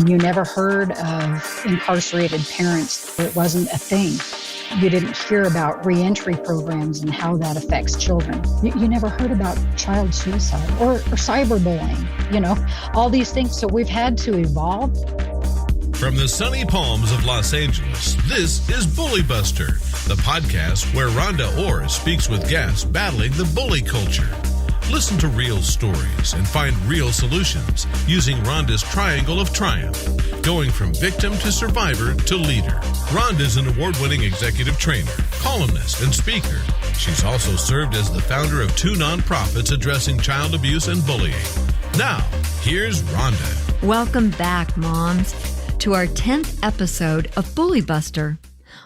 You never heard of incarcerated parents. It wasn't a thing. You didn't hear about reentry programs and how that affects children. You never heard about child suicide or cyberbullying, all these things. So we've had to evolve. From the sunny palms of Los Angeles, this is Bully Buster, the podcast where Rhonda Orr speaks with guests battling the bully culture. Listen to real stories and find real solutions using Rhonda's triangle of triumph, going from victim to survivor to leader. Rhonda is an award-winning executive trainer, columnist, and speaker. She's also served as the founder of 2 nonprofits addressing child abuse and bullying. Now, here's Rhonda. Welcome back, moms, to our 10th episode of Bully Buster.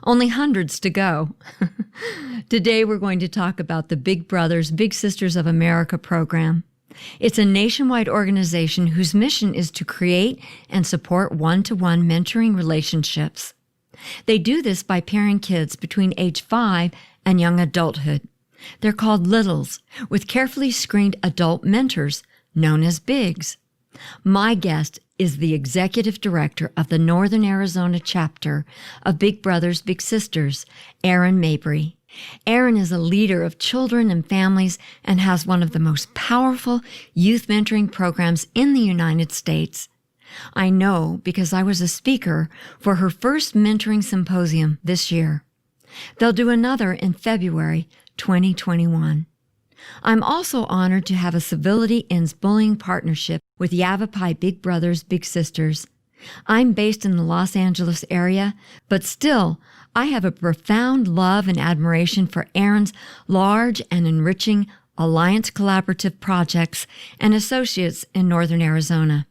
Only hundreds to go. Today, we're going to talk about the Big Brothers, Big Sisters of America program. It's a nationwide organization whose mission is to create and support one-to-one mentoring relationships. They do this by pairing kids between age 5 and young adulthood. They're called Littles, with carefully screened adult mentors known as Bigs. My guest is the executive director of the Northern Arizona chapter of Big Brothers Big Sisters, Erin Mabery. Erin is a leader of children and families and has one of the most powerful youth mentoring programs in the United States. I know because I was a speaker for her first mentoring symposium this year. They'll do another in February 2021. I'm also honored to have a Civility Ends Bullying partnership with Yavapai Big Brothers Big Sisters. I'm based in the Los Angeles area, but still, I have a profound love and admiration for Erin's large and enriching Alliance Collaborative projects and associates in Northern Arizona.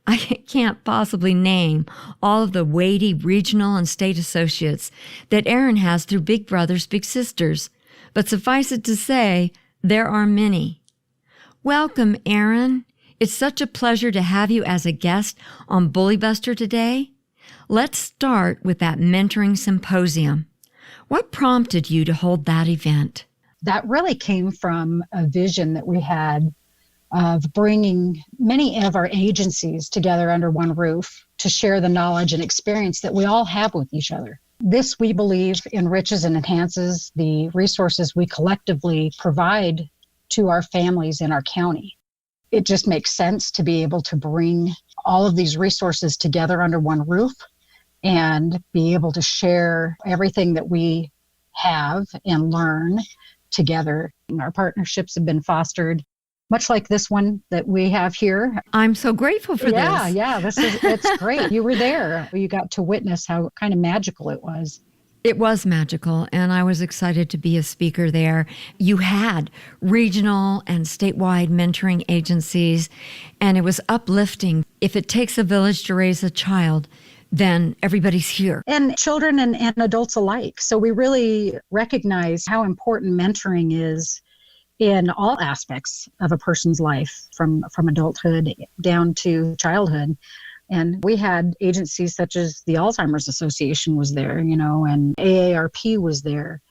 I can't possibly name all of the weighty regional and state associates that Erin has through Big Brothers Big Sisters, but suffice it to say, there are many. Welcome, Erin. It's such a pleasure to have you as a guest on Bully Buster today. Let's start with that mentoring symposium. What prompted you to hold that event? That really came from a vision that we had of bringing many of our agencies together under one roof to share the knowledge and experience that we all have with each other. This, we believe, enriches and enhances the resources we collectively provide to our families in our county. It just makes sense to be able to bring all of these resources together under one roof and be able to share everything that we have and learn together. And our partnerships have been fostered, much like this one that we have here. I'm so grateful for this. Yeah, it's great. You were there. You got to witness how kind of magical it was. It was magical, and I was excited to be a speaker there. You had regional and statewide mentoring agencies, and it was uplifting. If it takes a village to raise a child, then everybody's here. And children and adults alike. So we really recognize how important mentoring is in all aspects of a person's life, from adulthood down to childhood. And we had agencies such as the Alzheimer's Association was there, and AARP was there.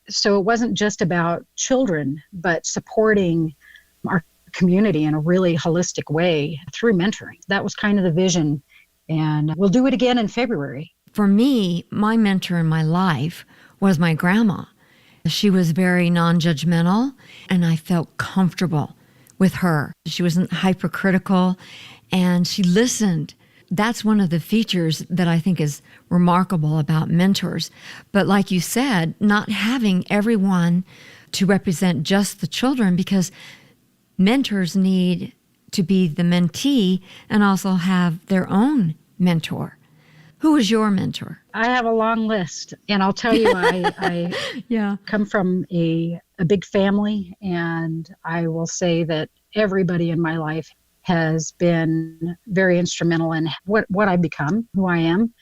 So it wasn't just about children, but supporting our community in a really holistic way through mentoring. That was kind of the vision. And we'll do it again in February. For me, my mentor in my life was my grandma. She was very non-judgmental, and I felt comfortable with her. She wasn't hypercritical, and she listened. That's one of the features that I think is remarkable about mentors. But like you said, not having everyone to represent just the children, because mentors need to be the mentee and also have their own mentor. Who was your mentor? I have a long list, and I'll tell you, I come from a big family, and I will say that everybody in my life has been very instrumental in what I've become, who I am.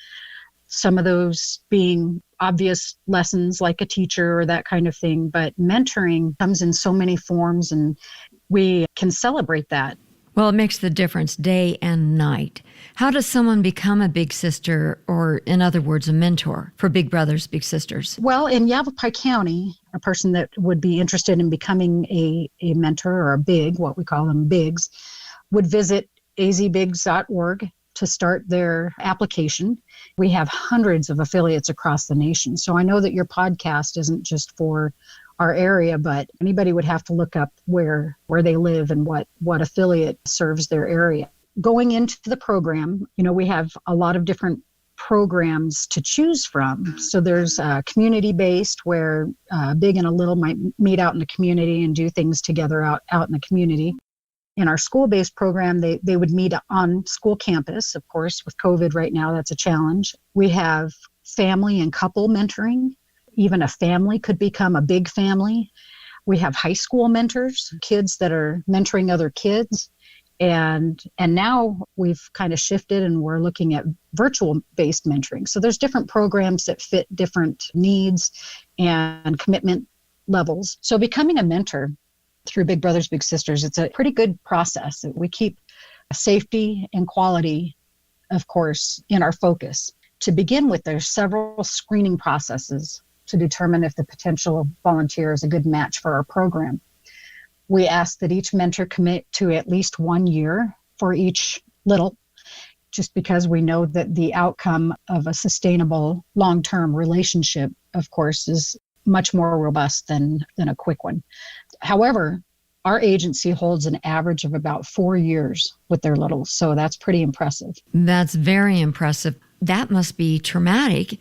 Some of those being obvious lessons like a teacher or that kind of thing, but mentoring comes in so many forms, and we can celebrate that. Well, it makes the difference day and night. How does someone become a big sister, or in other words, a mentor for Big Brothers, Big Sisters? Well, in Yavapai County, a person that would be interested in becoming a mentor or a big, what we call them bigs, would visit azbigs.org to start their application. We have hundreds of affiliates across the nation. So I know that your podcast isn't just for our area, but anybody would have to look up where they live and what affiliate serves their area. Going into the program, we have a lot of different programs to choose from. So there's community-based, where big and a little might meet out in the community and do things together out in the community. In our school-based program, they would meet on school campus. Of course, with COVID right now, that's a challenge. We have family and couple mentoring. Even a family could become a big family. We have high school mentors, kids that are mentoring other kids. And now we've kind of shifted and we're looking at virtual-based mentoring. So there's different programs that fit different needs and commitment levels. So becoming a mentor through Big Brothers Big Sisters, it's a pretty good process. We keep safety and quality, of course, in our focus. To begin with, there's several screening processes to determine if the potential volunteer is a good match for our program. We ask that each mentor commit to at least 1 year for each little, just because we know that the outcome of a sustainable long-term relationship, of course, is much more robust than a quick one. However, our agency holds an average of about 4 years with their littles, so that's pretty impressive. That's very impressive. That must be traumatic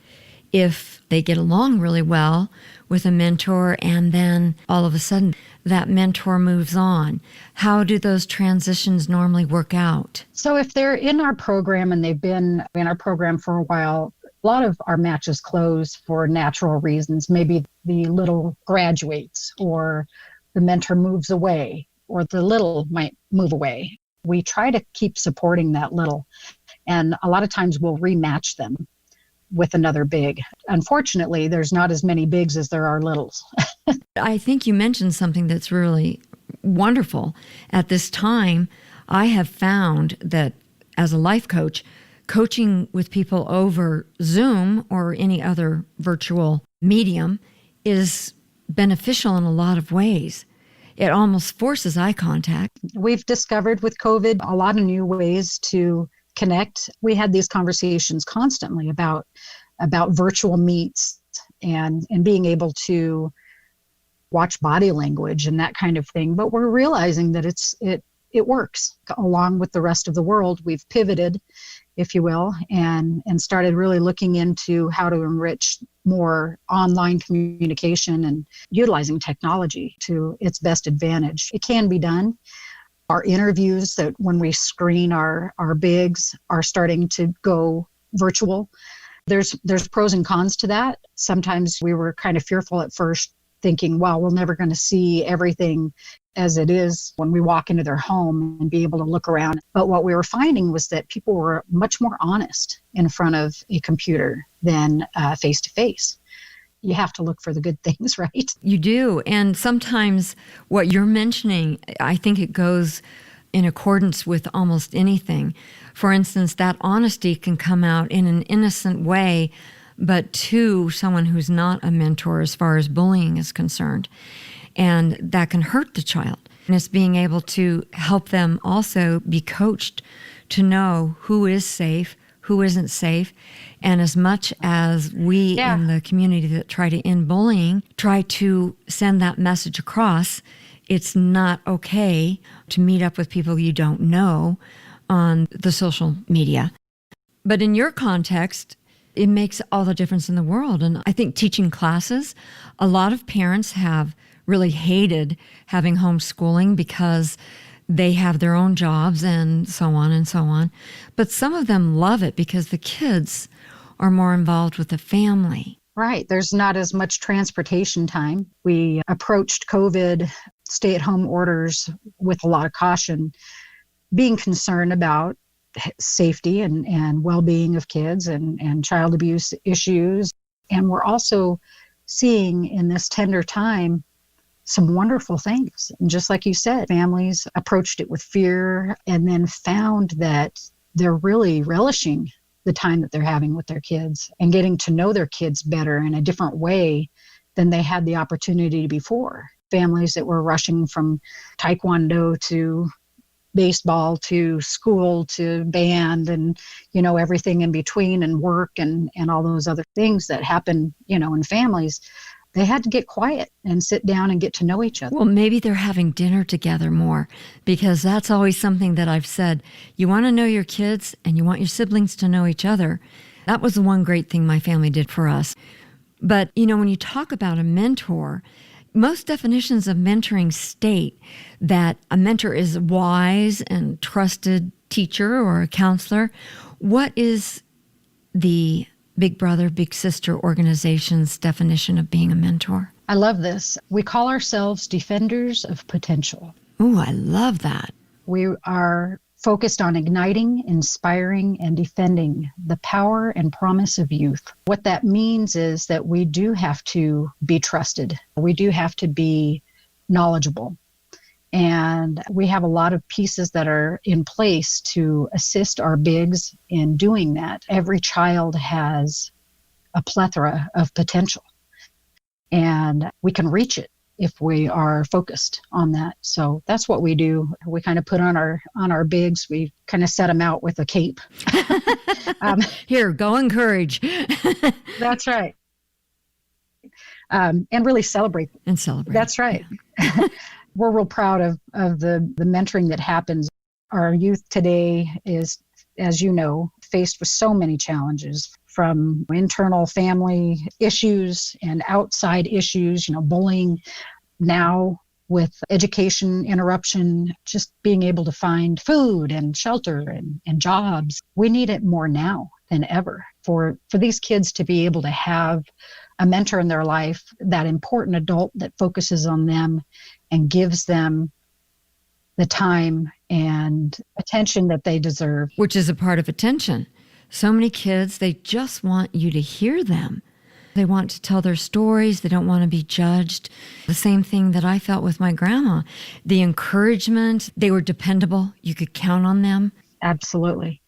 if they get along really well with a mentor and then all of a sudden that mentor moves on. How do those transitions normally work out? So if they're in our program and they've been in our program for a while, a lot of our matches close for natural reasons. Maybe the little graduates, or the mentor moves away, or the little might move away. We try to keep supporting that little, and a lot of times we'll rematch them with another big. Unfortunately, there's not as many bigs as there are littles. I think you mentioned something that's really wonderful. At this time, I have found that as a life coach, coaching with people over Zoom or any other virtual medium is beneficial in a lot of ways. It almost forces eye contact. We've discovered with COVID a lot of new ways to connect. We had these conversations constantly about virtual meets and being able to watch body language and that kind of thing. But we're realizing that it works. Along with the rest of the world, we've pivoted, if you will, and started really looking into how to enrich more online communication and utilizing technology to its best advantage. It can be done. Our interviews, that when we screen our bigs, are starting to go virtual. There's pros and cons to that. Sometimes we were kind of fearful at first, thinking, well, we're never going to see everything as it is when we walk into their home and be able to look around. But what we were finding was that people were much more honest in front of a computer than face-to-face. You have to look for the good things, right? You do. And sometimes what you're mentioning, I think it goes in accordance with almost anything. For instance, that honesty can come out in an innocent way, but to someone who's not a mentor as far as bullying is concerned. And that can hurt the child. And it's being able to help them also be coached to know who is safe, who isn't safe. And as much as we in the community that try to end bullying, try to send that message across, it's not okay to meet up with people you don't know on the social media. But in your context, it makes all the difference in the world. And I think teaching classes, a lot of parents have really hated having homeschooling because they have their own jobs and so on and so on. But some of them love it because the kids are more involved with the family. Right. There's not as much transportation time. We approached COVID stay-at-home orders with a lot of caution, being concerned about safety and well-being of kids and child abuse issues. And we're also seeing in this tender time some wonderful things. And just like you said, families approached it with fear and then found that they're really relishing the time that they're having with their kids and getting to know their kids better in a different way than they had the opportunity before. Families that were rushing from Taekwondo to baseball to school to band and, everything in between, and work and all those other things that happen, in families. They had to get quiet and sit down and get to know each other. Well, maybe they're having dinner together more, because that's always something that I've said. You want to know your kids and you want your siblings to know each other. That was the one great thing my family did for us. But, when you talk about a mentor, most definitions of mentoring state that a mentor is a wise and trusted teacher or a counselor. What is the Big Brother, Big Sister organization's definition of being a mentor? I love this. We call ourselves defenders of potential. Ooh, I love that. We are focused on igniting, inspiring, and defending the power and promise of youth. What that means is that we do have to be trusted. We do have to be knowledgeable. And we have a lot of pieces that are in place to assist our bigs in doing that. Every child has a plethora of potential, and we can reach it if we are focused on that. So that's what we do. We kind of put on our bigs. We kind of set them out with a cape. Here, go encourage. That's right. And really celebrate. And celebrate. That's right. Yeah. We're real proud of the mentoring that happens. Our youth today is, as you know, faced with so many challenges, from internal family issues and outside issues, bullying, now with education interruption, just being able to find food and shelter and jobs. We need it more now than ever for these kids to be able to have a mentor in their life, that important adult that focuses on them and gives them the time and attention that they deserve. Which is a part of attention. So many kids, they just want you to hear them. They want to tell their stories. They don't want to be judged. The same thing that I felt with my grandma. The encouragement, they were dependable. You could count on them. Absolutely.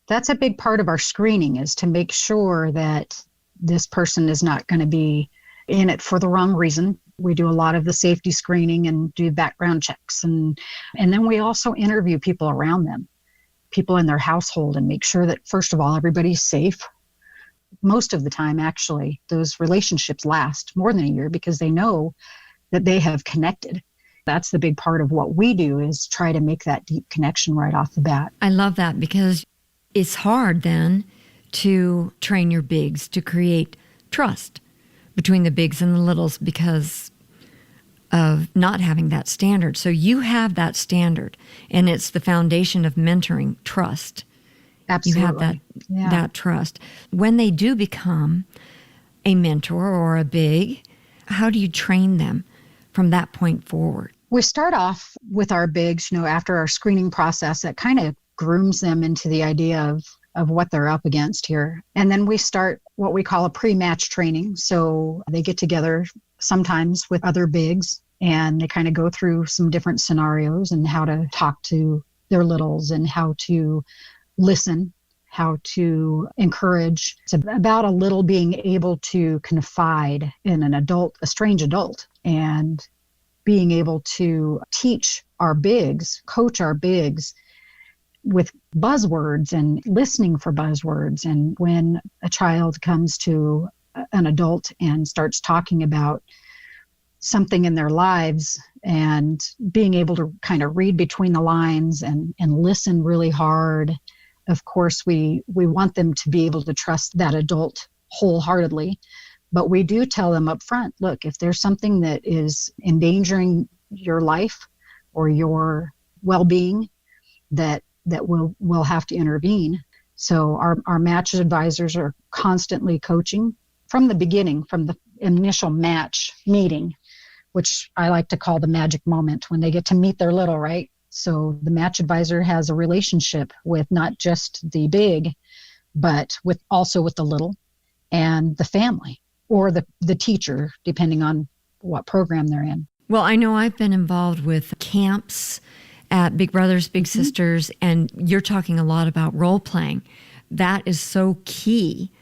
That's a big part of our screening, is to make sure that this person is not going to be in it for the wrong reason. We do a lot of the safety screening and do background checks. And then we also interview people around them, people in their household, and make sure that, first of all, everybody's safe. Most of the time, actually, those relationships last more than a year because they know that they have connected. That's the big part of what we do, is try to make that deep connection right off the bat. I love that, because it's hard then to train your bigs to create trust between the bigs and the littles because of not having that standard. So you have that standard, and it's the foundation of mentoring, trust. Absolutely. You have that trust. When they do become a mentor or a big, how do you train them from that point forward? We start off with our bigs, after our screening process that kind of grooms them into the idea of what they're up against here. And then we start what we call a pre-match training. So they get together sometimes with other bigs, and they kind of go through some different scenarios and how to talk to their littles and how to listen, how to encourage. It's about a little being able to confide in an adult, a strange adult, and being able to teach our bigs, coach our bigs with buzzwords and listening for buzzwords. And when a child comes to an adult and starts talking about something in their lives, and being able to kind of read between the lines and listen really hard. Of course, we want them to be able to trust that adult wholeheartedly, but we do tell them up front, look, if there's something that is endangering your life or your well-being, that we'll have to intervene. So our match advisors are constantly coaching from the beginning, from the initial match meeting, which I like to call the magic moment when they get to meet their little, right? So the match advisor has a relationship with not just the big, but also with the little and the family or the teacher, depending on what program they're in. Well, I know I've been involved with camps at Big Brothers, Big Sisters, and you're talking a lot about role playing. That is so key.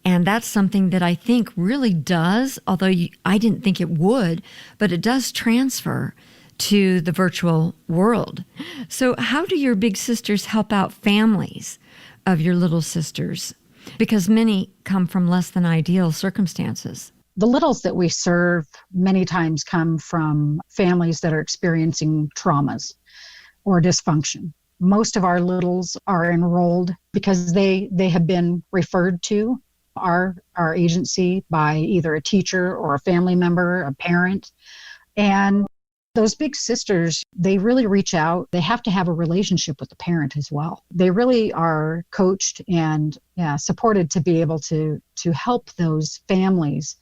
And that's something that I think really does, although I didn't think it would, but it does transfer to the virtual world. So how do your big sisters help out families of your little sisters? Because many come from less than ideal circumstances. The littles that we serve many times come from families that are experiencing traumas or dysfunction. Most of our littles are enrolled because they have been referred to our agency by either a teacher or a family member, a parent. And those big sisters, they really reach out. They have to have a relationship with the parent as well. They really are coached and supported to be able to help those families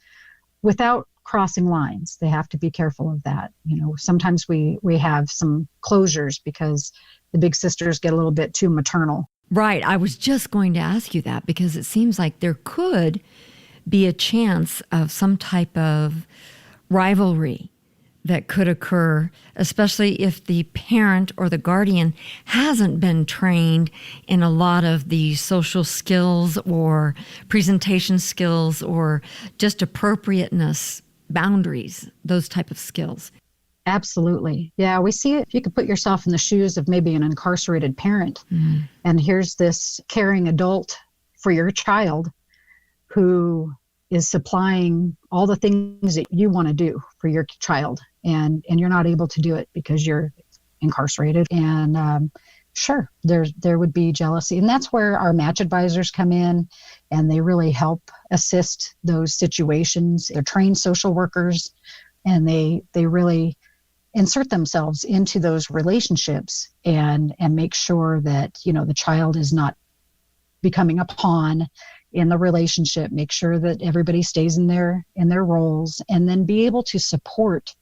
without crossing lines. They have to be careful of that. Sometimes we have some closures because the big sisters get a little bit too maternal. Right. I was just going to ask you that because it seems like there could be a chance of some type of rivalry that could occur, especially if the parent or the guardian hasn't been trained in a lot of the social skills or presentation skills or just appropriateness, boundaries, those type of skills. Absolutely. Yeah, we see it. If you could put yourself in the shoes of maybe an incarcerated parent, and here's this caring adult for your child who is supplying all the things that you want to do for your child, and you're not able to do it because you're incarcerated. And sure, there would be jealousy. And that's where our match advisors come in, and they really help assist those situations. They're trained social workers, and they really insert themselves into those relationships and make sure that, the child is not becoming a pawn in the relationship, make sure that everybody stays in their roles, and then be able to support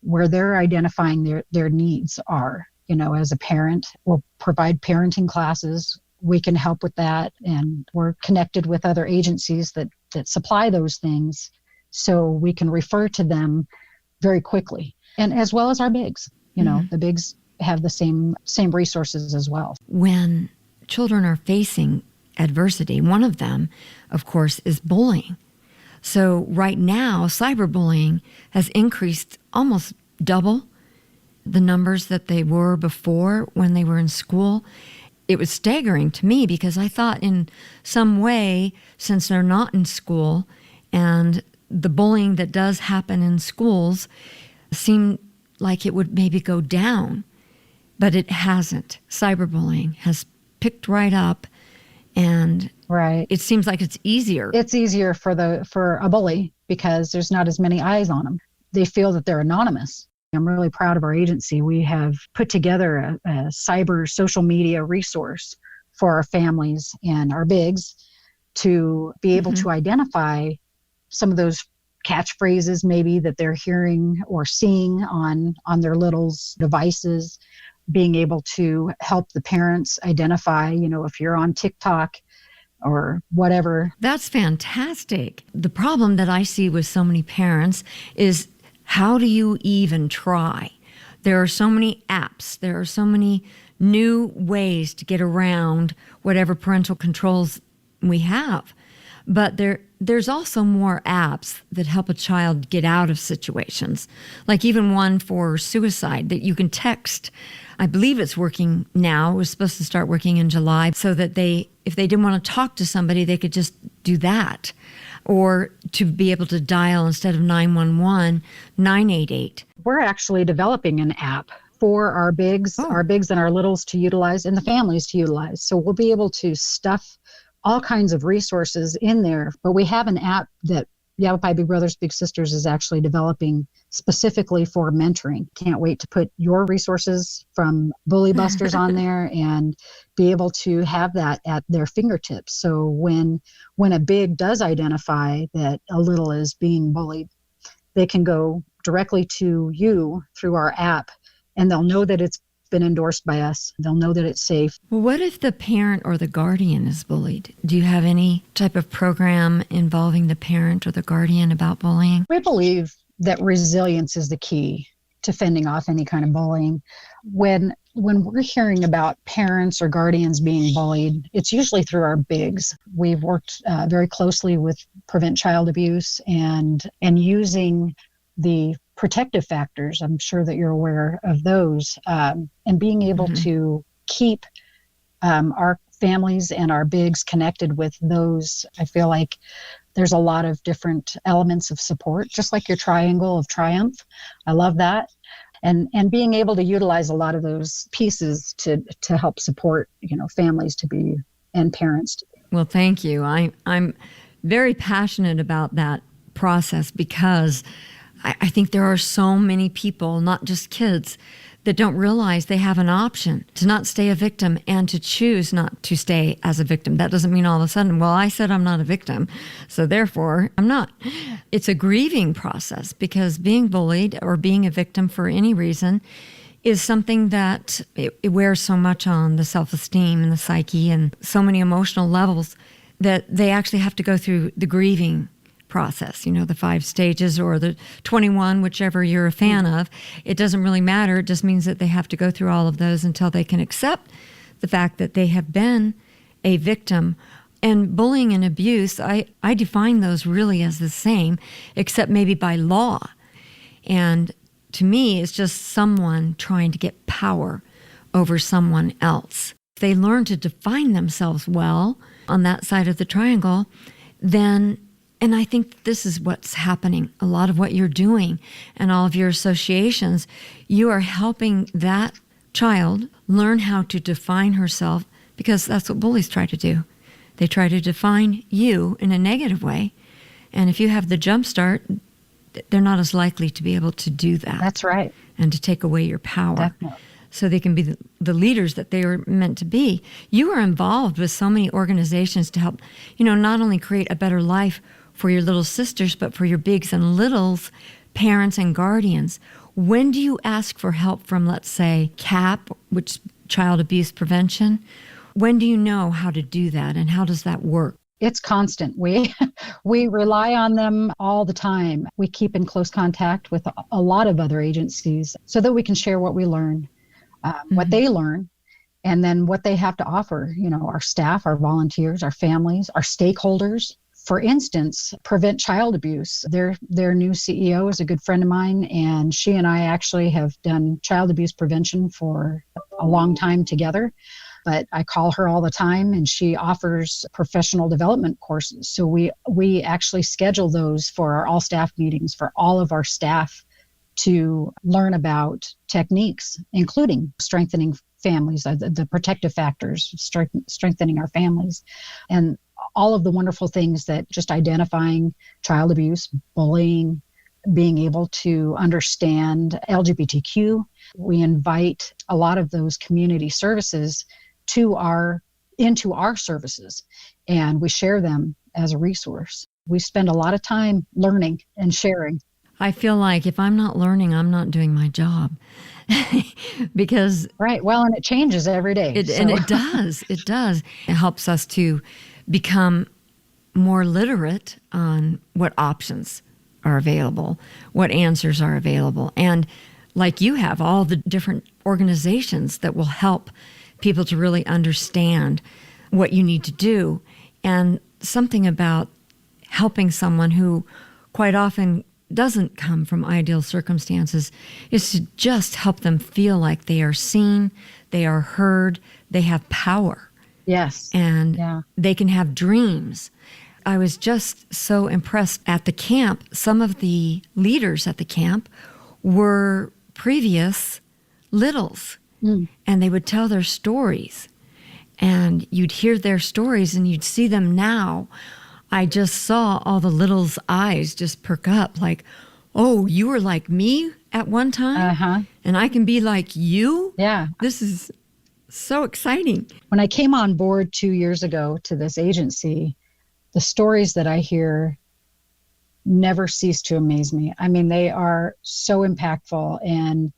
where they're identifying their needs are. As a parent, we'll provide parenting classes. We can help with that, and we're connected with other agencies that supply those things, so we can refer to them very quickly. And as well as our bigs, the bigs have the same resources as well. When children are facing adversity, one of them, of course, is bullying. So right now, cyberbullying has increased almost double the numbers that they were before when they were in school. It was staggering to me because I thought in some way, since they're not in school and the bullying that does happen in schools seemed like it would maybe go down, but it hasn't. Cyberbullying has picked right up, and right. It seems like it's easier. It's easier for a bully because there's not as many eyes on them. They feel that they're anonymous. I'm really proud of our agency. We have put together a cyber social media resource for our families and our bigs to be able to identify some of those catchphrases maybe that they're hearing or seeing on their littles' devices, being able to help the parents identify, if you're on TikTok or whatever. That's fantastic. The problem that I see with so many parents is, how do you even try? There are so many apps. There are so many new ways to get around whatever parental controls we have. But there's also more apps that help a child get out of situations, like even one for suicide that you can text. I believe it's working now. It was supposed to start working in July, so that if they didn't want to talk to somebody, they could just do that. Or to be able to dial, instead of 911, 988. We're actually developing an app for our bigs and our littles to utilize, and the families to utilize. So we'll be able to stuff all kinds of resources in there. But we have an app that Yavapai Big Brothers Big Sisters is actually developing specifically for mentoring. Can't wait to put your resources from Bully Busters on there and be able to have that at their fingertips. So when a big does identify that a little is being bullied, they can go directly to you through our app, and they'll know that it's been endorsed by us. They'll know that it's safe. Well, what if the parent or the guardian is bullied? Do you have any type of program involving the parent or the guardian about bullying? We believe that resilience is the key to fending off any kind of bullying. When we're hearing about parents or guardians being bullied, it's usually through our bigs. We've worked very closely with Prevent Child Abuse and using the protective factors. I'm sure that you're aware of those, and being able to keep our families and our bigs connected with those. I feel like there's a lot of different elements of support, just like your triangle of triumph. I love that. And being able to utilize a lot of those pieces to help support, families to be and parents to be. Well, thank you. I'm very passionate about that process because I think there are so many people, not just kids, that don't realize they have an option to not stay a victim and to choose not to stay as a victim. That doesn't mean all of a sudden, well, I said I'm not a victim, so therefore I'm not. It's a grieving process because being bullied or being a victim for any reason is something that it wears so much on the self-esteem and the psyche and so many emotional levels that they actually have to go through the grieving process, the 5 stages or the 21, whichever you're a fan of. It doesn't really matter. It just means that they have to go through all of those until they can accept the fact that they have been a victim. And bullying and abuse, I define those really as the same, except maybe by law. And to me, it's just someone trying to get power over someone else. If they learn to define themselves well on that side of the triangle, then and I think this is what's happening. A lot of what you're doing and all of your associations, you are helping that child learn how to define herself because that's what bullies try to do. They try to define you in a negative way. And if you have the jump start, they're not as likely to be able to do that. That's right. And to take away your power. Definitely. So they can be the leaders that they are meant to be. You are involved with so many organizations to help, not only create a better life for your little sisters, but for your bigs and littles, parents and guardians. When do you ask for help from, let's say, CAP, which is Child Abuse Prevention? When do you know how to do that, and how does that work? It's constant. We rely on them all the time. We keep in close contact with a lot of other agencies so that we can share what we learn, what they learn, and then what they have to offer. Our staff, our volunteers, our families, our stakeholders. For instance, Prevent Child Abuse. Their new CEO is a good friend of mine, and she and I actually have done child abuse prevention for a long time together. But I call her all the time, and she offers professional development courses. So we actually schedule those for our all staff meetings for all of our staff to learn about techniques, including strengthening families, the protective factors, strengthening our families, and all of the wonderful things that just identifying child abuse, bullying, being able to understand LGBTQ. We invite a lot of those community services into our services, and we share them as a resource. We spend a lot of time learning and sharing. I feel like if I'm not learning, I'm not doing my job. Because right. Well, and it changes every day. And it does. It does. It helps us to become more literate on what options are available, what answers are available. And like you have, all the different organizations that will help people to really understand what you need to do. And something about helping someone who quite often doesn't come from ideal circumstances is to just help them feel like they are seen, they are heard, they have power. Yes. And they can have dreams. I was just so impressed at the camp. Some of the leaders at the camp were previous littles, and they would tell their stories. And you'd hear their stories and you'd see them now. I just saw all the littles' eyes just perk up like, oh, you were like me at one time? And I can be like you? Yeah. This is so exciting. When I came on board 2 years ago to this agency, the stories that I hear never cease to amaze me. I mean, they are so impactful, and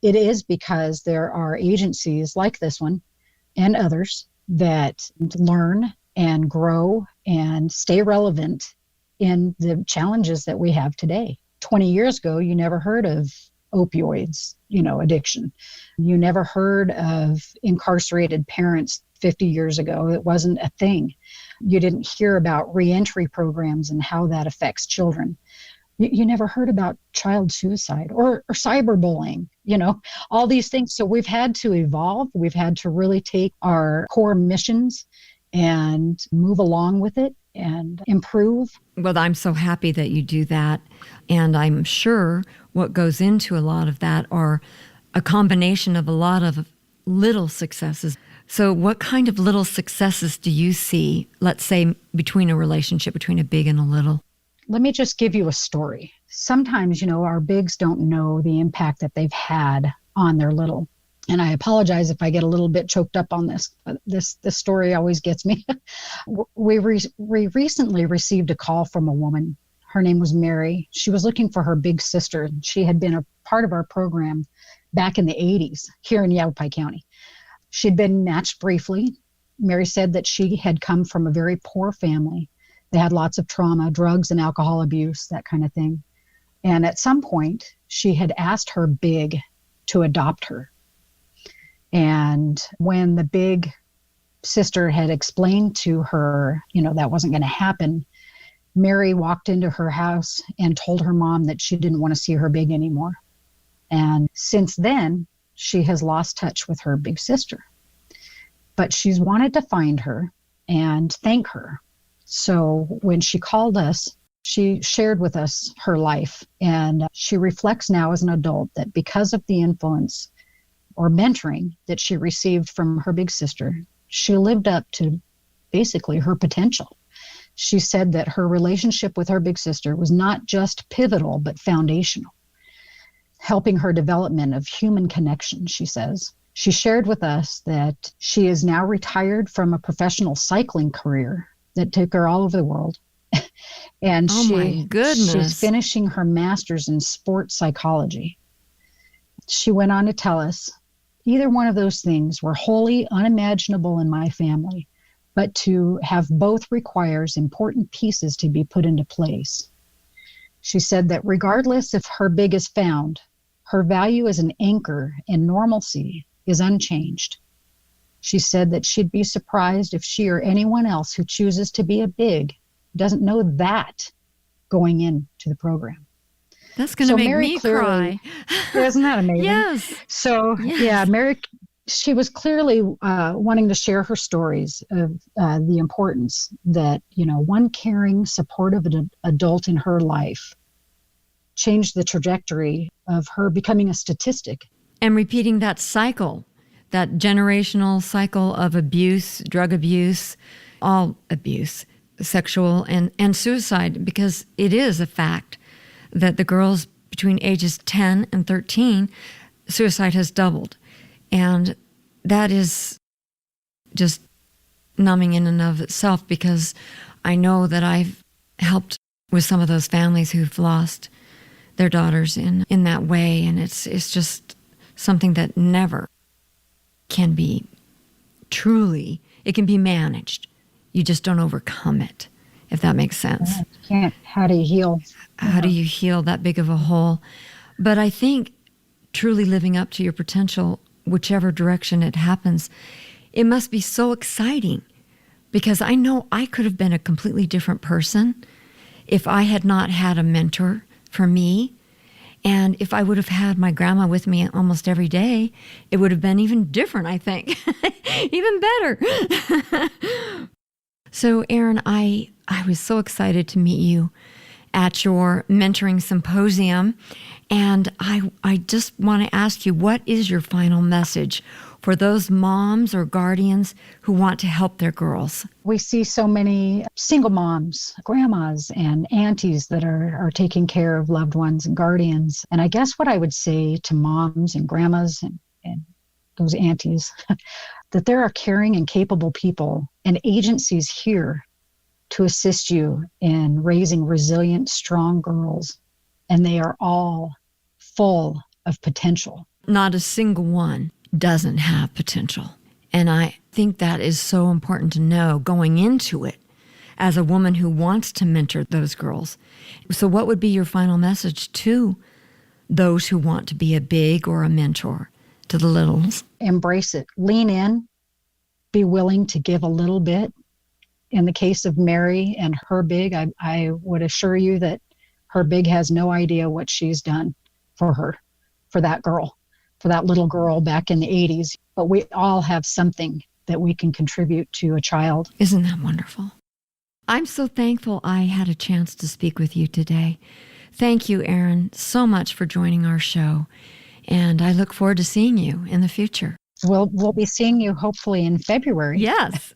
it is because there are agencies like this one and others that learn and grow and stay relevant in the challenges that we have today. 20 years ago, you never heard of opioids, addiction. You never heard of incarcerated parents 50 years ago. It wasn't a thing. You didn't hear about reentry programs and how that affects children. You never heard about child suicide or cyberbullying, all these things. So we've had to evolve. We've had to really take our core missions and move along with it and improve. Well, I'm so happy that you do that. And I'm sure what goes into a lot of that are a combination of a lot of little successes. So what kind of little successes do you see, let's say, between a relationship between a big and a little? Let me just give you a story. Sometimes, our bigs don't know the impact that they've had on their little. And I apologize if I get a little bit choked up on this. This story always gets me. We recently received a call from a woman. Her name was Mary. She was looking for her big sister. She had been a part of our program back in the 80s here in Yavapai County. She'd been matched briefly. Mary said that she had come from a very poor family. They had lots of trauma, drugs and alcohol abuse, that kind of thing. And at some point, she had asked her big to adopt her. And when the big sister had explained to her, that wasn't going to happen, Mary walked into her house and told her mom that she didn't want to see her big anymore. And since then, she has lost touch with her big sister. But she's wanted to find her and thank her. So when she called us, she shared with us her life. And she reflects now as an adult that because of the influence or mentoring that she received from her big sister, she lived up to basically her potential. She said that her relationship with her big sister was not just pivotal, but foundational, helping her development of human connection, she says. She shared with us that she is now retired from a professional cycling career that took her all over the world. And my goodness. She's finishing her master's in sports psychology. She went on to tell us, either one of those things were wholly unimaginable in my family, but to have both requires important pieces to be put into place. She said that regardless if her big is found, her value as an anchor in normalcy is unchanged. She said that she'd be surprised if she or anyone else who chooses to be a big doesn't know that going into the program. That's going to make me cry. Isn't that amazing? Yes. So, yeah, Mary, she was clearly wanting to share her stories of the importance that, one caring, supportive adult in her life changed the trajectory of her becoming a statistic. And repeating that cycle, that generational cycle of abuse, drug abuse, all abuse, sexual and suicide, because it is a fact that the girls between ages 10 and 13, suicide has doubled. And that is just numbing in and of itself, because I know that I've helped with some of those families who've lost their daughters in that way. And it's just something that never can be truly, it can be managed. You just don't overcome it, if that makes sense. Yeah, you can't. How do you heal? How do you heal that big of a hole? But I think truly living up to your potential, whichever direction it happens, it must be so exciting, because I know I could have been a completely different person if I had not had a mentor for me. And if I would have had my grandma with me almost every day, it would have been even different, I think. Even better. So, Erin, I was so excited to meet you at your mentoring symposium. And I just want to ask you, what is your final message for those moms or guardians who want to help their girls? We see so many single moms, grandmas, and aunties that are taking care of loved ones and guardians. And I guess what I would say to moms and grandmas and those aunties, that there are caring and capable people and agencies here to assist you in raising resilient, strong girls. And they are all full of potential. Not a single one doesn't have potential. And I think that is so important to know going into it as a woman who wants to mentor those girls. So what would be your final message to those who want to be a big or a mentor to the littles? Embrace it. Lean in. Be willing to give a little bit. In the case of Mary and her big, I would assure you that Her big has no idea what she's done for her, for that girl, for that little girl back in the 80s. But we all have something that we can contribute to a child. Isn't that wonderful? I'm so thankful I had a chance to speak with you today. Thank you, Erin, so much for joining our show. And I look forward to seeing you in the future. We'll be seeing you hopefully in February. Yes.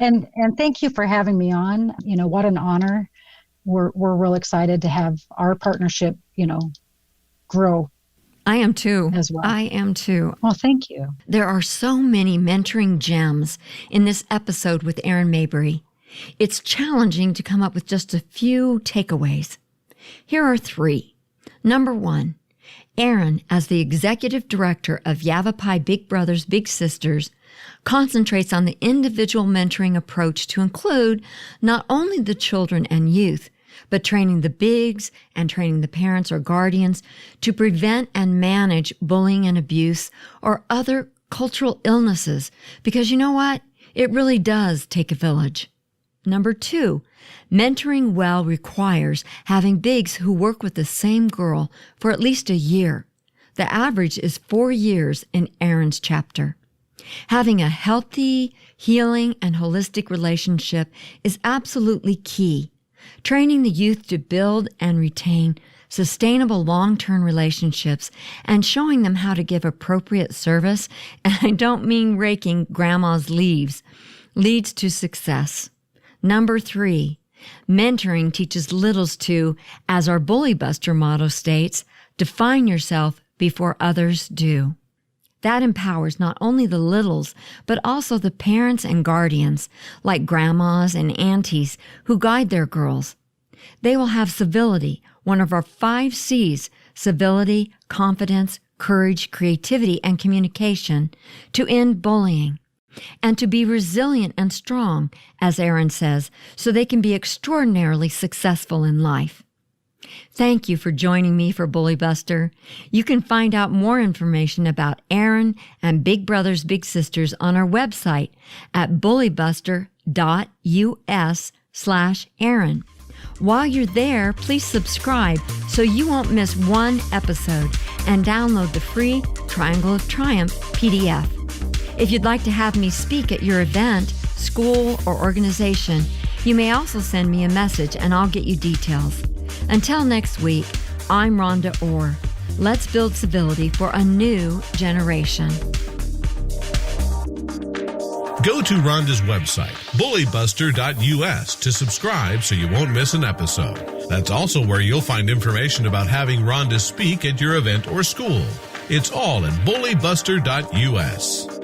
And thank you for having me on. What an honor. We're real excited to have our partnership, grow. I am too. As well. I am too. Well, thank you. There are so many mentoring gems in this episode with Erin Mabery. It's challenging to come up with just a few takeaways. Here are 3. Number 1, Erin, as the executive director of Yavapai Big Brothers Big Sisters, concentrates on the individual mentoring approach to include not only the children and youth, but training the bigs and training the parents or guardians to prevent and manage bullying and abuse or other cultural illnesses. Because you know what? It really does take a village. Number 2, mentoring well requires having bigs who work with the same girl for at least a year. The average is 4 years in Erin's chapter. Having a healthy, healing, and holistic relationship is absolutely key. Training the youth to build and retain sustainable long-term relationships and showing them how to give appropriate service, and I don't mean raking grandma's leaves, leads to success. Number 3, mentoring teaches littles to, as our Bully Buster motto states, define yourself before others do. That empowers not only the littles, but also the parents and guardians, like grandmas and aunties, who guide their girls. They will have civility, one of our 5 C's, civility, confidence, courage, creativity, and communication, to end bullying, and to be resilient and strong, as Erin says, so they can be extraordinarily successful in life. Thank you for joining me for Bully Buster. You can find out more information about Erin and Big Brothers Big Sisters on our website at bullybuster.us/Erin. While you're there, please subscribe so you won't miss one episode and download the free Triangle of Triumph PDF. If you'd like to have me speak at your event, school, or organization, you may also send me a message and I'll get you details. Until next week, I'm Rhonda Orr. Let's build civility for a new generation. Go to Rhonda's website, bullybuster.us, to subscribe so you won't miss an episode. That's also where you'll find information about having Rhonda speak at your event or school. It's all at bullybuster.us.